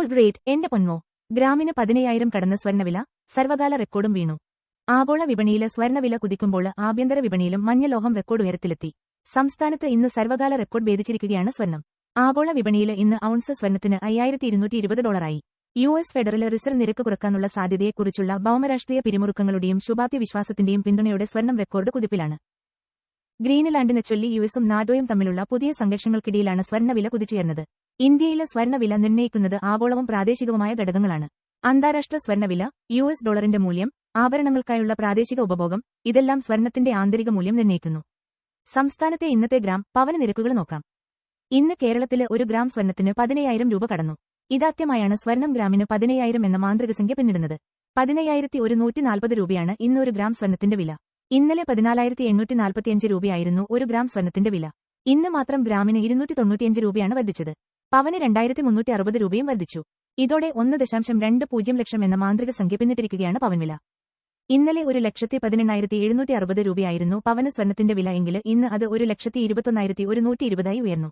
Gold rate എന്റെ പൊന്മോ. ഗ്രാമിന് 15,000 കടന്ന് സ്വർണ്ണവില, സർവകാല റെക്കോർഡും വീണു. ആഗോള വിപണിയില് സ്വർണ്ണവില കുതിക്കുമ്പോൾ ആഭ്യന്തര വിപണിയിലും മഞ്ഞലോഹം റെക്കോർഡ് ഉയരത്തിലെത്തി. സംസ്ഥാനത്ത് ഇന്ന് സർവകാല റെക്കോർഡ് ഭേദിച്ചിരിക്കുകയാണ് സ്വർണം. ആഗോള വിപണിയില് ഇന്ന് ഔൺസ് സ്വർണ്ണത്തിന് $5,220 US ഫെഡറൽ റിസർവ് നിരക്ക് കുറക്കാനുള്ള സാധ്യതയെക്കുറിച്ചുള്ള ഭൗമരാഷ്ട്രീയ പിരിമുറുക്കങ്ങളുടെയും ശുഭാപ്തി വിശ്വാസത്തിന്റെയും പിന്തുണയോടെ സ്വർണം റെക്കോർഡ് കുതിപ്പിലാണ്. ഗ്രീൻലാൻഡിനെ ചൊല്ലി യുഎസും നാറ്റോയും തമ്മിലുള്ള പുതിയ സംഘർഷങ്ങൾക്കിടയിലാണ് സ്വർണ്ണവില കുതിച്ചുയർന്നത്. ഇന്ത്യയിലെ സ്വർണ്ണവില നിർണ്ണയിക്കുന്നത് ആഗോളവും പ്രാദേശികവുമായ ഘടകങ്ങളാണ്. അന്താരാഷ്ട്ര സ്വർണ്ണവില, US ഡോളറിന്റെ മൂല്യം, ആഭരണങ്ങൾക്കായുള്ള പ്രാദേശിക ഉപഭോഗം, ഇതെല്ലാം സ്വർണ്ണത്തിന്റെ ആന്തരിക മൂല്യം നിർണ്ണയിക്കുന്നു. സംസ്ഥാനത്തെ ഇന്നത്തെ ഗ്രാം, പവന് നിരക്കുകൾ നോക്കാം. ഇന്ന് കേരളത്തില് 1 ഗ്രാം സ്വർണ്ണത്തിന് 15,000 രൂപ കടന്നു. ഇതാദ്യമായാണ് സ്വർണം ഗ്രാമിന് 15,000 എന്ന മാന്ത്രികസംഖ്യ പിന്നിടുന്നത്. 15,140 രൂപയാണ് ഇന്ന് 1 ഗ്രാം സ്വർണ്ണത്തിന്റെ വില. ഇന്നലെ 14,845 രൂപയായിരുന്നു 1 ഗ്രാം സ്വർണ്ണത്തിന്റെ വില. ഇന്ന് മാത്രം ഗ്രാമിന് 295 രൂപയാണ് വർദ്ധിച്ചത്. പവന് 2,360 രൂപയും വർദ്ധിച്ചു. ഇതോടെ 1.20 ലക്ഷം എന്ന മാന്ത്രിക സംഖ്യ പിന്നിട്ടിരിക്കുകയാണ് പവൻ വില. ഇന്നലെ 1,18,760 രൂപയായിരുന്നു പവന് സ്വർണ്ണത്തിന്റെ വില എങ്കിൽ ഇന്ന് അത് 1,21,120 ഉയർന്നു.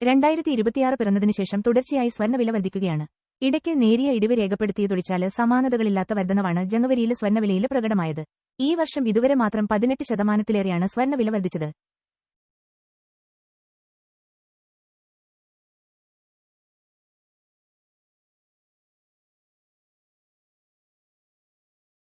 2026 പിറന്നതിനുശേഷം തുടർച്ചയായി സ്വർണ്ണവില വർദ്ധിക്കുകയാണ്. ഇടയ്ക്ക് നേരിയ ഇടിവ് രേഖപ്പെടുത്തിയതൊഴിച്ചാല് സമാനതകളില്ലാത്ത വർധനവാണ് ജനുവരിയില് സ്വർണ്ണവിലയില് പ്രകടമായത്. ഈ വർഷം ഇതുവരെ മാത്രം 18% സ്വർണ്ണവില വർദ്ധിച്ചത്.